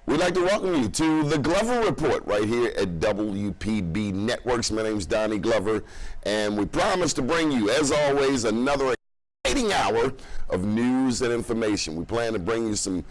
We'd like to welcome you to the Glover Report right here at WPB Networks. My name's Donnie Glover, and we promise to bring you, as always, another exciting hour of news and information. We plan to bring you some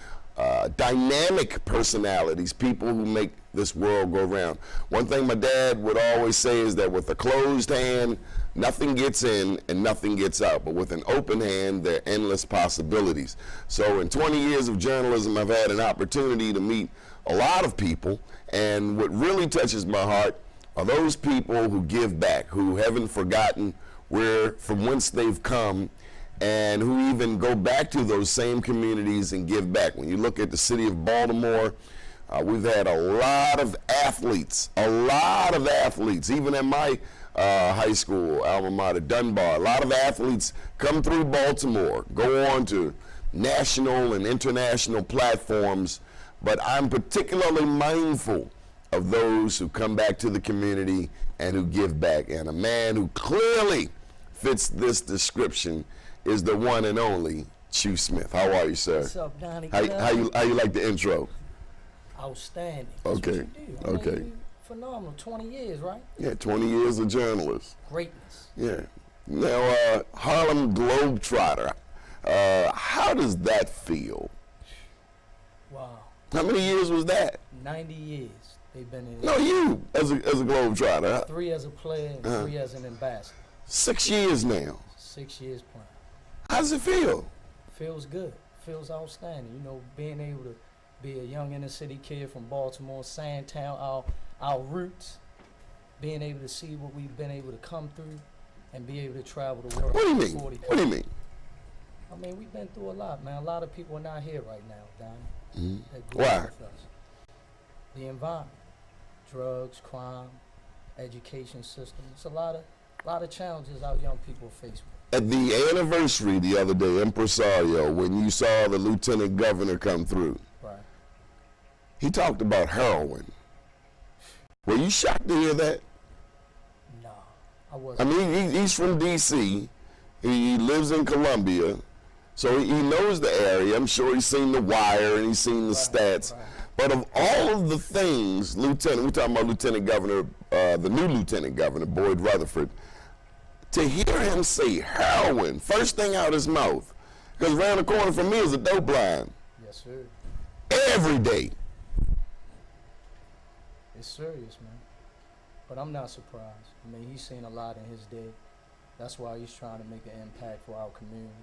dynamic personalities, people who make this world go round. One thing my dad would always say is that with a closed hand, nothing gets in and nothing gets out. But with an open hand, there are endless possibilities. So in 20 years of journalism, I've had an opportunity to meet a lot of people. And what really touches my heart are those people who give back, who haven't forgotten from whence they've come, and who even go back to those same communities and give back. When you look at the city of Baltimore, we've had a lot of athletes, even at my high school, alma mater, Dunbar. A lot of athletes come through Baltimore, go on to national and international platforms, but I'm particularly mindful of those who come back to the community and who give back. And a man who clearly fits this description is the one and only Choo Smith. How are you, sir? What's up, Donnie? How you like the intro? Outstanding. Okay. Okay. I mean, phenomenal. 20 years, right? Yeah, 20 years of journalist. Greatness. Yeah. Now, Harlem Globetrotter. How does that feel? Wow. How many years was that? 90 years they've been in. No, you as a Globetrotter. 3 as a player and 3 as an ambassador. 6 years now. 6 years playing. How does it feel? Feels good. Feels outstanding. You know, being able to be a young inner city kid from Baltimore, Sandtown, our roots, being able to see what we've been able to come through and be able to travel the world. What do you mean? What do you mean? I mean, we've been through a lot, man. A lot of people are not here right now, Donnie. Mm-hmm. Why? The environment, drugs, crime, education system. It's a lot of challenges our young people face with. At the anniversary the other day, impresario, when you saw the lieutenant governor come through, right, he talked about heroin. Were you shocked to hear that? No, I wasn't. I mean, he's from D.C. He lives in Columbia, so he knows the area. I'm sure he's seen The Wire and he's seen the stats. Right. But of all of the things, we're talking about Lieutenant Governor, the new Lieutenant Governor, Boyd Rutherford, to hear him say heroin, first thing out his mouth, because around the corner from me is a dope line. Yes, sir. Every day. It's serious, man. But I'm not surprised. I mean, he's seen a lot in his day. That's why he's trying to make an impact for our community.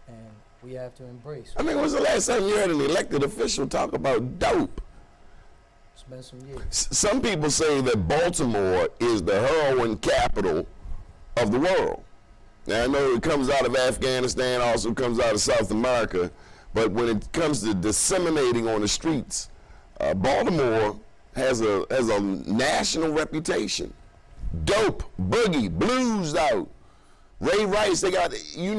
And we have to embrace it. I mean, when was the last time you heard an elected official talk about dope? It's been some years. Some people say that Baltimore is the heroin capital of the world. Now, I know it comes out of Afghanistan, also comes out of South America, but when it comes to disseminating on the streets, Baltimore has a national reputation. Dope, boogie, blues out. Ray Rice, they got, if you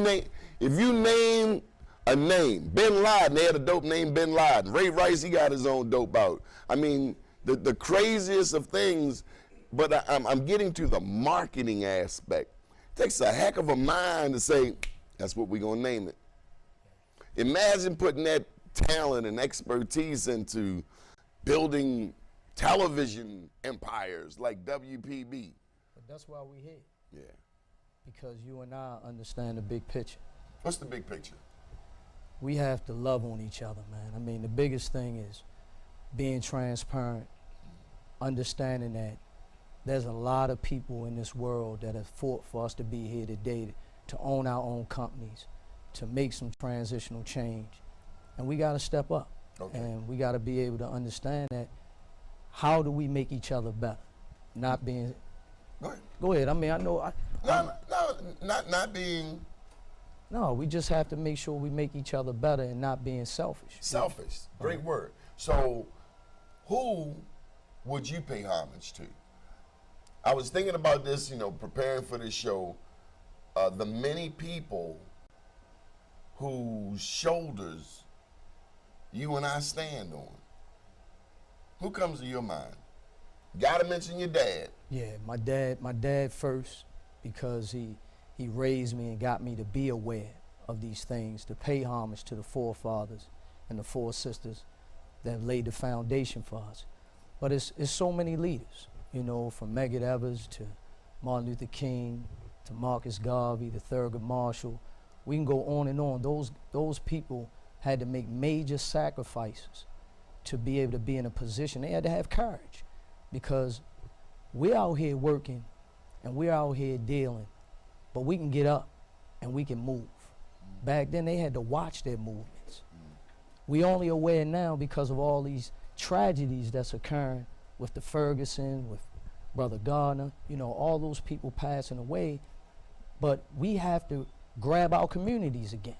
name a name, Bin Laden, they had a dope named Bin Laden. Ray Rice, he got his own dope out. I mean, the craziest of things, but I'm getting to the marketing aspect. It takes a heck of a mind to say, that's what we're gonna name it. Imagine putting that talent and expertise into building television empires like WPB. But that's why we're here. Yeah. Because you and I understand the big picture. What's the big picture? We have to love on each other, man. I mean, the biggest thing is being transparent, understanding that there's a lot of people in this world that have fought for us to be here today, to own our own companies, to make some transitional change. And we gotta step up. Okay. And we gotta be able to understand that how do we make each other better? Not being, Go ahead. Go ahead, I mean, I know. Not being. No, we just have to make sure we make each other better and not being selfish. Selfish, great word. So who would you pay homage to? I was thinking about this, preparing for this show, the many people whose shoulders you and I stand on. Who comes to your mind? Gotta mention your dad. Yeah, my dad first, because he raised me and got me to be aware of these things, to pay homage to the forefathers and the four sisters that laid the foundation for us. But it's so many leaders, you know, from Medgar Evers to Martin Luther King to Marcus Garvey, the Thurgood Marshall. We can go on and on. Those people had to make major sacrifices to be able to be in a position. They had to have courage, because we're out here working and we're out here dealing, but we can get up and we can move. Back then they had to watch their movements. We only aware now because of all these tragedies that's occurring with the Ferguson, with Brother Gardner, you know, all those people passing away. But we have to grab our communities again.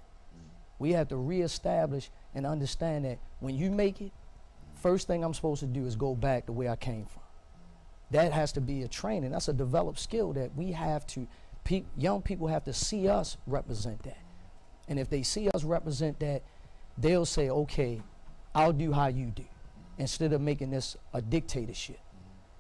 We have to reestablish and understand that when you make it, first thing I'm supposed to do is go back to where I came from. That has to be a training. That's a developed skill that we have to, young people have to see us represent that. And if they see us represent that, they'll say, okay, I'll do how you do, instead of making this a dictatorship.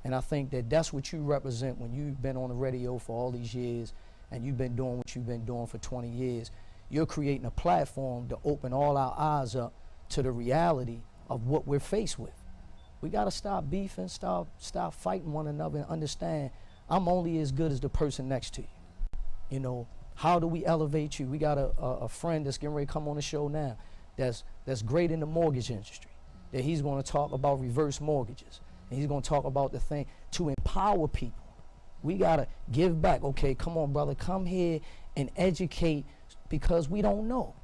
And I think that that's what you represent when you've been on the radio for all these years and you've been doing what you've been doing for 20 years. You're creating a platform to open all our eyes up to the reality of what we're faced with. We gotta stop beefing, stop fighting one another, and understand I'm only as good as the person next to you. You know, how do we elevate you? We got a friend that's getting ready to come on the show now that's great in the mortgage industry, that he's gonna talk about reverse mortgages. And he's gonna talk about the thing to empower people. We gotta give back. Okay, come on, brother, come here and educate, because we don't know.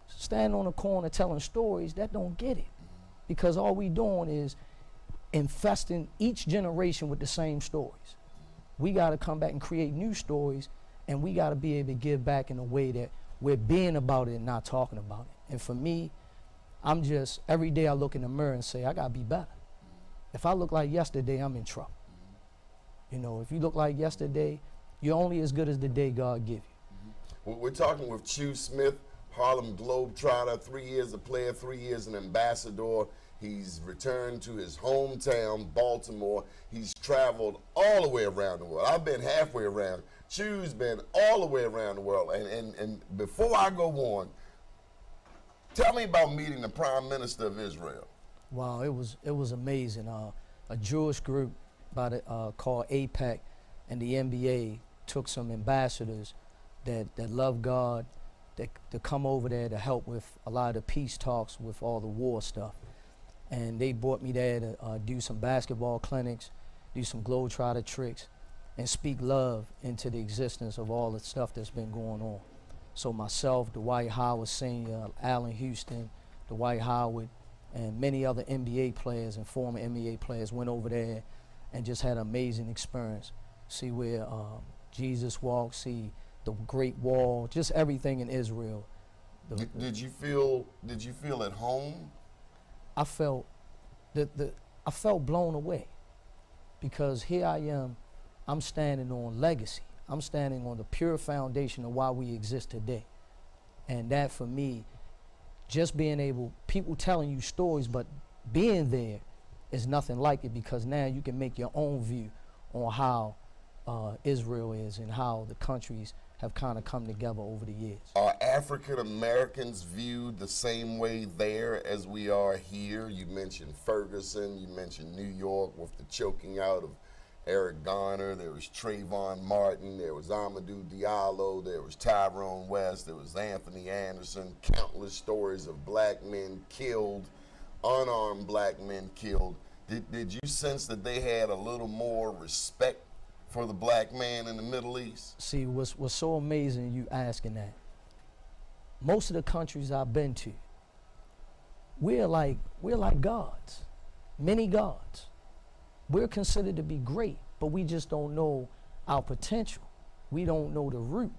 Standing on the corner telling stories, that don't get it. Because all we doing is infesting each generation with the same stories. We gotta come back and create new stories, and we gotta be able to give back in a way that we're being about it and not talking about it. And for me, I'm just, every day I look in the mirror and say, I gotta be better. If I look like yesterday, I'm in trouble. You know, if you look like yesterday, you're only as good as the day God give you. Well, we're talking with Choo Smith, Harlem Globetrotter, 3 years a player, 3 years an ambassador. He's returned to his hometown, Baltimore. He's traveled all the way around the world. I've been halfway around. Choo's been all the way around the world. And before I go on, tell me about meeting the Prime Minister of Israel. Wow, it was amazing. A Jewish group called APEC and the NBA took some ambassadors that love God, to come over there to help with a lot of the peace talks with all the war stuff. And they brought me there to do some basketball clinics, do some Globetrotter tricks, and speak love into the existence of all the stuff that's been going on. So myself, Dwight Howard Sr., Allen Houston, Dwight Howard, and many other NBA players and former NBA players went over there and just had an amazing experience. See where Jesus walked, see the Great Wall, just everything in Israel. Did you feel at home? I felt I felt blown away, because here I am, I'm standing on legacy. I'm standing on the pure foundation of why we exist today. And that for me, just being able, people telling you stories, but being there is nothing like it, because now you can make your own view on how Israel is and how the countries have kind of come together over the years. Are African Americans viewed the same way there as we are here? You mentioned Ferguson, you mentioned New York with the choking out of Eric Garner, there was Trayvon Martin, there was Amadou Diallo, there was Tyrone West, there was Anthony Anderson, countless stories of black men killed, unarmed black men killed. Did you sense that they had a little more respect for the black man in the Middle East? See, what's so amazing you asking that, most of the countries I've been to, we're like gods, many gods. We're considered to be great, but we just don't know our potential. We don't know the root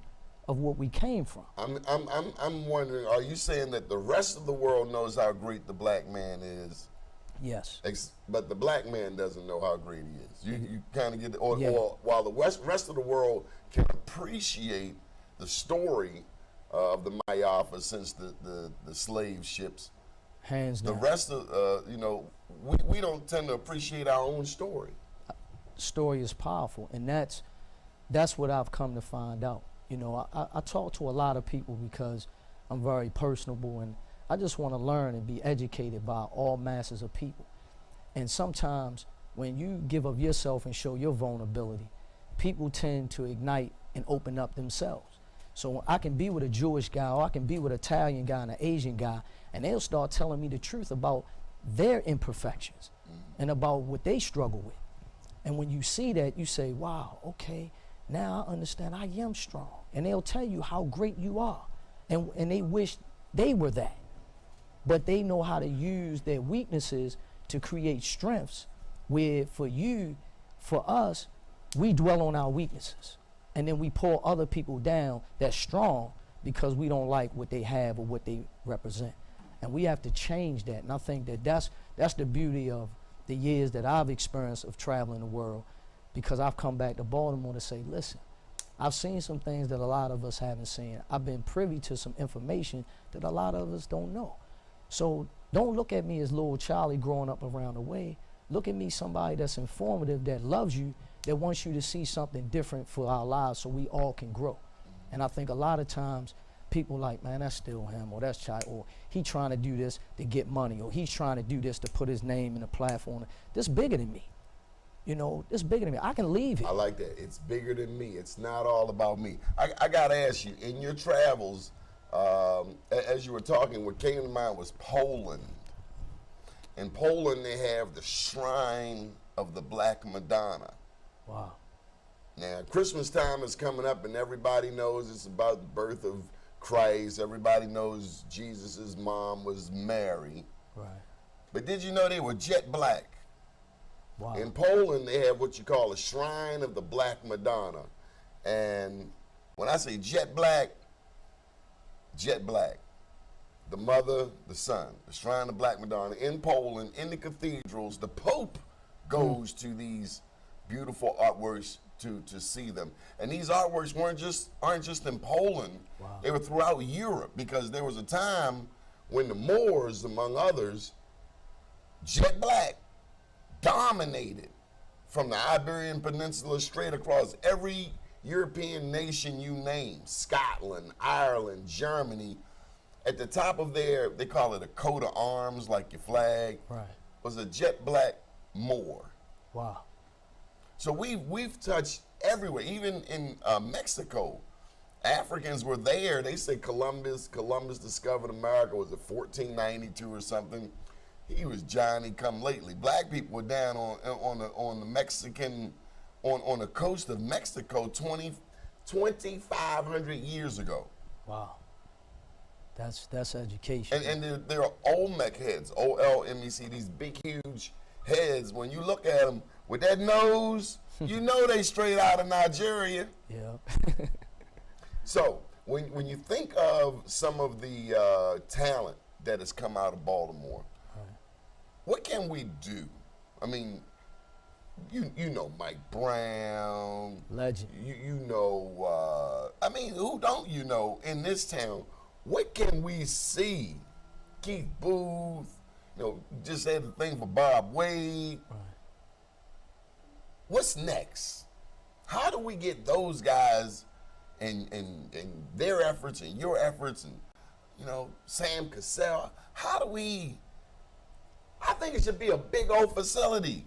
of what we came from. I'm wondering, are you saying that the rest of the world knows how great the black man is? Yes. But the black man doesn't know how great he is. You kind of get, or while the rest of the world can appreciate the story of the Mayafa since the slave ships, hands down. the rest of, we don't tend to appreciate our own story. Story is powerful, and that's what I've come to find out. You know, I talk to a lot of people because I'm very personable, and I just want to learn and be educated by all masses of people. And sometimes when you give of yourself and show your vulnerability, people tend to ignite and open up themselves. So I can be with a Jewish guy, or I can be with an Italian guy and an Asian guy, and they'll start telling me the truth about their imperfections and about what they struggle with. And when you see that, you say, wow, okay, now I understand I am strong. And they'll tell you how great you are. And they wish they were that. But they know how to use their weaknesses to create strengths, where for you, for us, we dwell on our weaknesses. And then we pull other people down that's strong because we don't like what they have or what they represent. And we have to change that. And I think that that's the beauty of the years that I've experienced of traveling the world, because I've come back to Baltimore to say, listen, I've seen some things that a lot of us haven't seen. I've been privy to some information that a lot of us don't know. So don't look at me as little Charlie growing up around the way. Look at me, somebody that's informative, that loves you, that wants you to see something different for our lives so we all can grow. And I think a lot of times people like, man, that's still him, or that's Charlie, or he trying to do this to get money, or he's trying to do this to put his name in a platform. This bigger than me. You know, this bigger than me. I can leave it. I like that. It's bigger than me. It's not all about me. I got to ask you, in your travels, as you were talking, what came to mind was Poland. In Poland, they have the Shrine of the Black Madonna. Wow. Now, Christmas time is coming up, and everybody knows it's about the birth of Christ. Everybody knows Jesus' mom was Mary. Right. But did you know they were jet black? Wow. In Poland, they have what you call a Shrine of the Black Madonna. And when I say jet black, the mother, the son, the Shrine of the Black Madonna. In Poland, in the cathedrals, the Pope goes to these beautiful artworks to see them. And these artworks aren't just in Poland. Wow. They were throughout Europe, because there was a time when the Moors, among others, jet black, dominated from the Iberian Peninsula straight across every European nation you name, Scotland, Ireland, Germany. At the top of their, they call it a coat of arms, like your flag, Right. was a jet black Moor. Wow. So we've touched everywhere, even in Mexico. Africans were there. They say Columbus discovered America, was it 1492 or something? He was Johnny come lately. Black people were down on the Mexican, on the coast of Mexico 2,500 years ago. Wow. That's education. And there are Olmec heads, O-L-M-E-C, these big, huge heads. When you look at them with that nose, you know they straight out of Nigeria. Yeah. So when you think of some of the talent that has come out of Baltimore, what can we do? I mean, you know Mike Brown. Legend. You know, I mean, who don't you know in this town? What can we see? Keith Booth, you know, just had the thing for Bob Wade. Right. What's next? How do we get those guys and their efforts and your efforts and, you know, Sam Cassell? How do we? I think it should be a big old facility.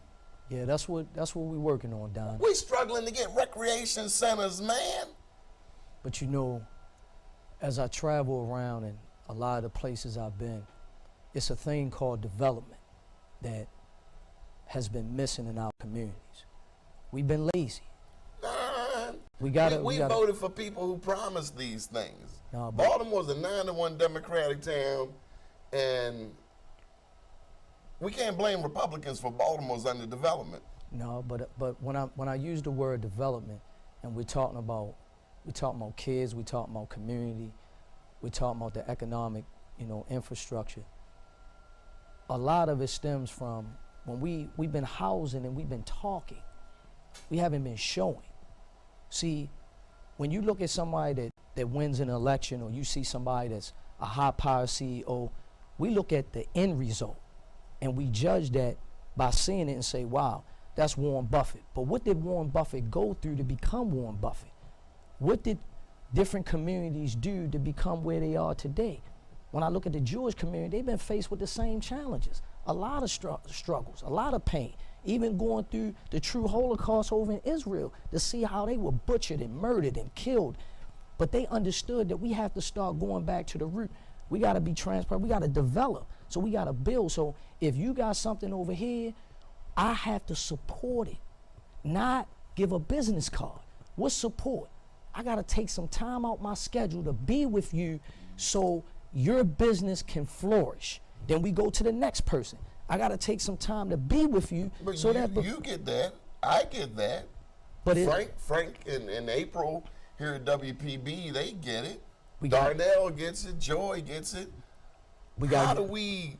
Yeah, that's what we're working on, Don. We're struggling to get recreation centers, man. But you know, as I travel around and a lot of the places I've been, it's a thing called development that has been missing in our communities. We've been lazy. We voted for people who promised these things. No, Baltimore's a 9-1 Democratic town, and we can't blame Republicans for Baltimore's underdevelopment. No, but when I use the word development, and we're talking about kids, we're talking about community, we're talking about the economic, you know, infrastructure. A lot of it stems from when we've been housing and we've been talking. We haven't been showing. See, when you look at somebody that wins an election, or you see somebody that's a high-power CEO, we look at the end result, and we judge that by seeing it and say, wow, that's Warren Buffett. But what did Warren Buffett go through to become Warren Buffett? What did different communities do to become where they are today? When I look at the Jewish community, they've been faced with the same challenges. A lot of struggles, a lot of pain. Even going through the true Holocaust over in Israel to see how they were butchered and murdered and killed. But they understood that we have to start going back to the root. We got to be transparent. We got to develop. So we got to build. So if you got something over here, I have to support it, not give a business card. What support? I got to take some time out my schedule to be with you so your business can flourish. Then we go to the next person. I got to take some time to be with you. But so you get that. I get that. But Frank and April here at WPB, they get it. Darnell gets it. Joy gets it. How do we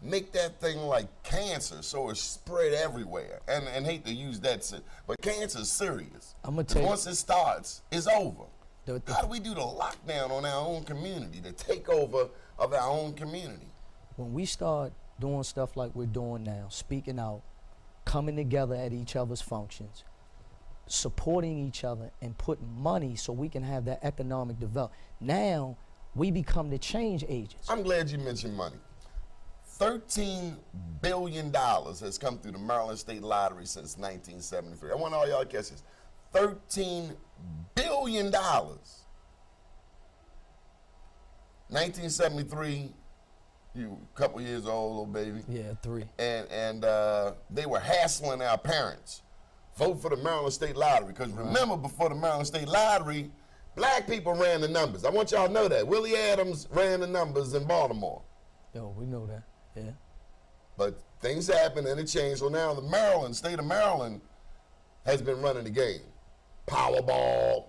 make that thing like cancer so it's spread everywhere? And hate to use that, but cancer is serious. I'm gonna tell you, once it starts, it's over. How do we do the lockdown on our own community, the takeover of our own community? When we start doing stuff like we're doing now, speaking out, coming together at each other's functions, supporting each other, and putting money so we can have that economic development. Now, we become the change agents. I'm glad you mentioned money. $13 billion has come through the Maryland State Lottery since 1973. I want all y'all to catch this. $13 billion. 1973, you a couple years old, little baby. Yeah, 3. And they were hassling our parents. Vote for the Maryland State Lottery. Because remember, before the Maryland State Lottery, black people ran the numbers. I want y'all to know that. Willie Adams ran the numbers in Baltimore. Yo, we know that, yeah. But things happened and it changed. So now the state of Maryland has been running the game. Powerball,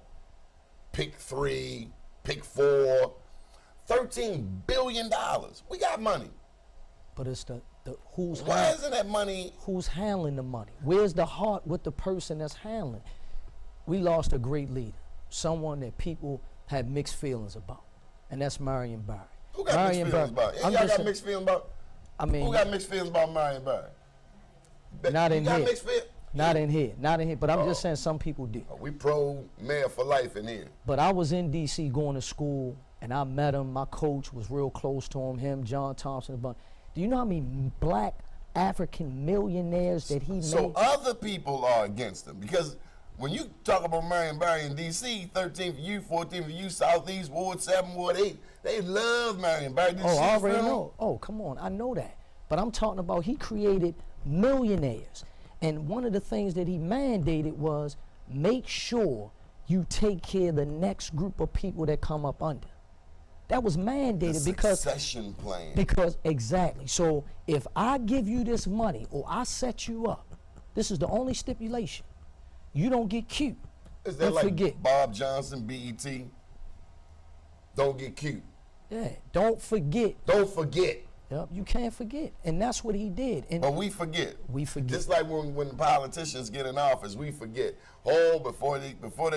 pick 3, pick 4, $13 billion. We got money. But it's the who's Why isn't that money? Who's handling the money? Where's the heart with the person that's handling? We lost a great leader, someone that people had mixed feelings about, and that's Marion Barry. Who got mixed feelings about? Y'all got mixed feelings about? I mean, who got mixed feelings about Marion Barry? Not in here. Not in here. Not in here. But I'm just saying some people do. We pro mayor for life in here. But I was in D.C. going to school, and I met him. My coach was real close to him, John Thompson. But do you know how many black African millionaires that he made? So other people are against him because when you talk about Marion Barry in D.C., 13 for you, 14 for you, Southeast, Ward 7, Ward 8, they love Marion Barry. Oh, I already know. Oh, come on. I know that. But I'm talking about he created millionaires. And one of the things that he mandated was make sure you take care of the next group of people that come up under. That was mandated because succession plan. Because exactly. So if I give you this money or I set you up, this is the only stipulation. You don't get cute. Is that like forget. Bob Johnson, BET? Don't get cute. Yeah. Don't forget. Don't forget. Yep, you can't forget, and that's what he did. And but we forget. We forget. Just like when politicians get in office, we forget. Oh, before they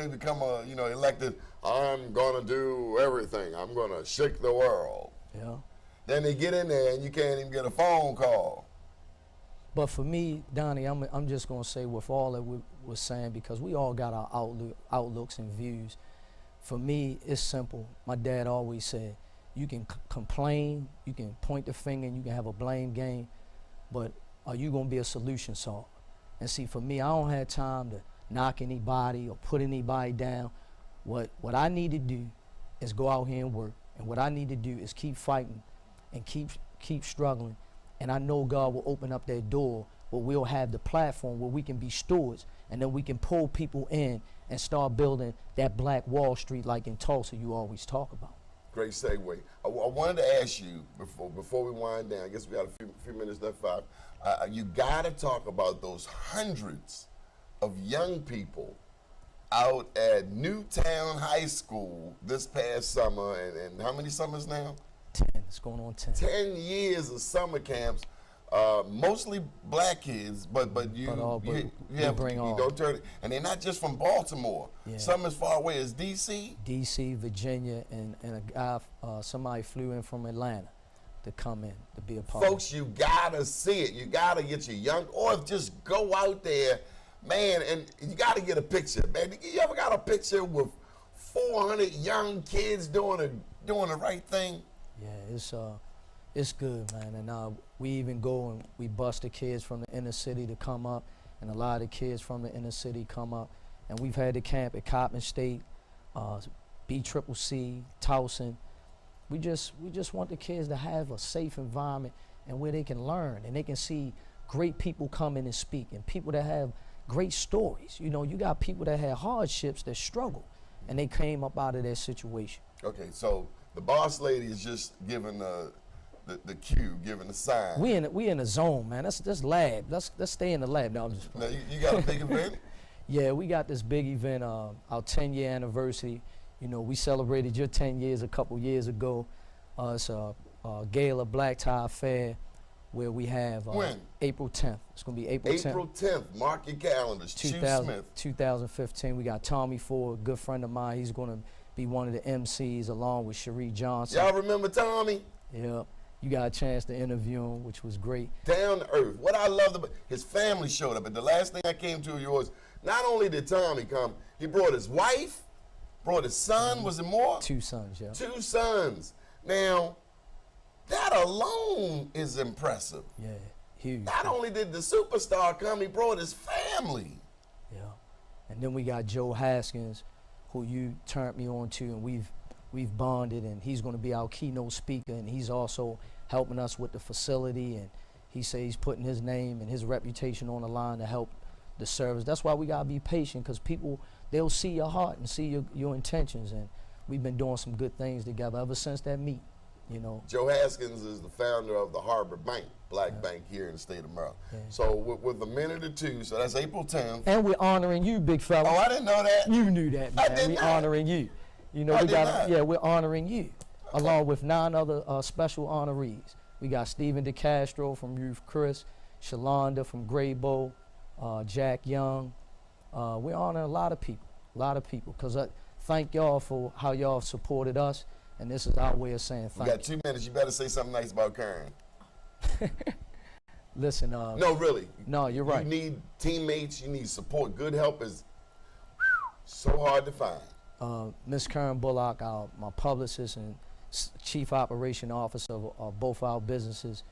become elected, I'm gonna do everything. I'm gonna shake the world. Yeah. Then they get in there and you can't even get a phone call. But for me, Donnie, I'm just gonna say with all that we was saying because we all got our outlooks and views. For me, it's simple. My dad always said, you can complain, you can point the finger, and you can have a blame game, but are you gonna be a solution solver? And see, for me, I don't have time to knock anybody or put anybody down. What I need to do is go out here and work, and what I need to do is keep fighting and keep struggling. And I know God will open up that door where we'll have the platform where we can be stewards, and then we can pull people in and start building that Black Wall Street like in Tulsa you always talk about. Great segue. I wanted to ask you before we wind down. I guess we got a few minutes left. 5. You got to talk about those hundreds of young people out at Newtown High School this past summer, and how many summers now? 10. It's going on 10. 10 years of summer camps. Mostly black kids, but you bring all. Don't turn it. And they're not just from Baltimore. Yeah. Some as far away as D.C. D.C., Virginia, and a guy, somebody flew in from Atlanta to come in to be a part. Folks, you gotta see it. You gotta get your young, or just go out there, man, and you gotta get a picture, man. You ever got a picture with 400 young kids doing the right thing? Yeah, it's good, man. And we even go and we bust the kids from the inner city to come up, and a lot of the kids from the inner city come up. And we've had the camp at Coppin State, BCCC, Towson. We just want the kids to have a safe environment and where they can learn and they can see great people come in and speak, and people that have great stories. You know, you got people that had hardships that struggle, and they came up out of that situation. Okay, so the boss lady is just giving the cue, giving the sign. We in a zone, man. That's lab. Let's stay in the lab. No, I'm just playing. Now, you got a big event? Yeah, we got this big event, our 10-year anniversary. You know, we celebrated your 10 years a couple years ago. It's a gala black tie affair where we have when? April 10th. It's going to be April 10th. April 10th. Mark your calendars. Choo Smith. 2015. We got Tommy Ford, a good friend of mine. He's going to be one of the MCs along with Cherie Johnson. Y'all remember Tommy? Yeah. You got a chance to interview him, which was great. Down to earth. What I loved about his family showed up. And the last thing I came to yours, not only did Tommy come, he brought his wife, brought his son. Was it more? 2 sons, yeah. 2 sons. Now, that alone is impressive. Yeah, huge. Not only did the superstar come, he brought his family. Yeah. And then we got Joe Haskins, who you turned me on to, and we've bonded, and he's going to be our keynote speaker, and he's also helping us with the facility, and he says he's putting his name and his reputation on the line to help the service. That's why we got to be patient, because people, they'll see your heart and see your intentions, and we've been doing some good things together ever since that meet, you know. Joe Haskins is the founder of the Harbor Bank, black bank here in the state of Maryland. Yeah. So with a minute or two, so that's April 10th. And we're honoring you, big fella. Oh, I didn't know that. You knew that, man. I did We're not. honoring you. You know, we're honoring you, along with 9 other special honorees. We got Stephen DeCastro from Youth Chris, Shalonda from Graybo, Jack Young. We're honoring a lot of people, because thank y'all for how y'all supported us, and this is our way of saying thank you. We got 2 minutes. You better say something nice about Karen. Listen. No, really. No, you're right. You need teammates. You need support. Good help is so hard to find. Miss Karen Bullock, my publicist and chief operation officer of both our businesses,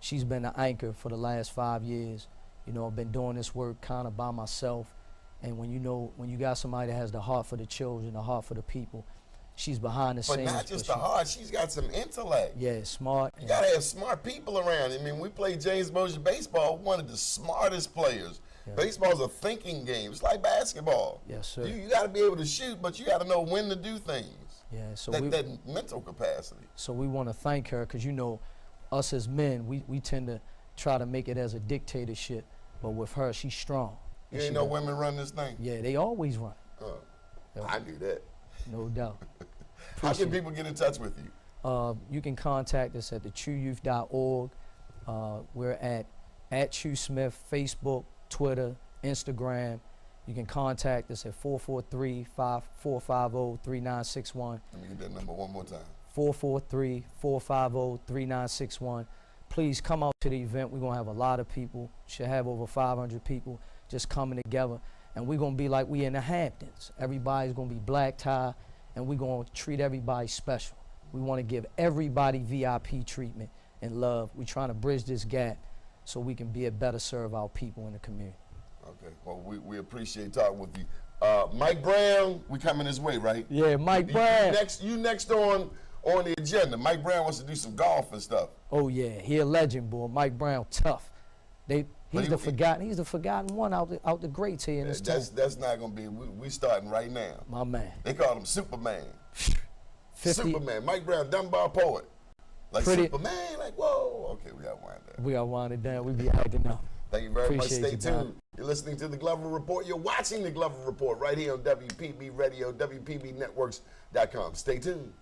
she's been the anchor for the last 5 years. You know, I've been doing this work kind of by myself. And when you got somebody that has the heart for the children, the heart for the people, she's behind the scenes. But not just the heart, she's got some intellect. Yeah, smart. You gotta have smart people around. I mean, we played James Mosher baseball, one of the smartest players. Yeah. Baseball's a thinking game. It's like basketball. Yes, sir. You gotta be able to shoot, but you gotta know when to do things. Yeah, so that mental capacity. So we want to thank her, because, you know, us as men, we tend to try to make it as a dictatorship, but with her, she's strong. You ain't know women run this thing? Yeah, they always run. I knew that. No doubt. How can people get in touch with you? You can contact us at thechouyouth.org. We're at Choo Smith, Facebook, Twitter, Instagram. You can contact us at 443-450-3961. Let me get that number one more time. 443-450-3961. Please come out to the event. We're going to have a lot of people. Should have over 500 people just coming together. And we're going to be like we in the Hamptons. Everybody's going to be black tie, and we're going to treat everybody special. We want to give everybody VIP treatment and love. We're trying to bridge this gap so we can be a better serve our people in the community. Okay, well, we appreciate talking with you. Mike Brown, we coming his way, right? Yeah, Mike Brown. You next on the agenda. Mike Brown wants to do some golf and stuff. Oh yeah, he a legend, boy. Mike Brown, tough. He's the forgotten one out the greats here in this town. That's not gonna be. We starting right now. My man. They call him Superman. 50. Superman. Mike Brown, Dunbar poet. Like Superman, like whoa. Okay, we gotta wind down. We gotta wind it down. We be acting up. Thank you very much. Stay tuned. Man. You're listening to the Glover Report. You're watching the Glover Report right here on WPB Radio, WPBNetworks.com. Stay tuned.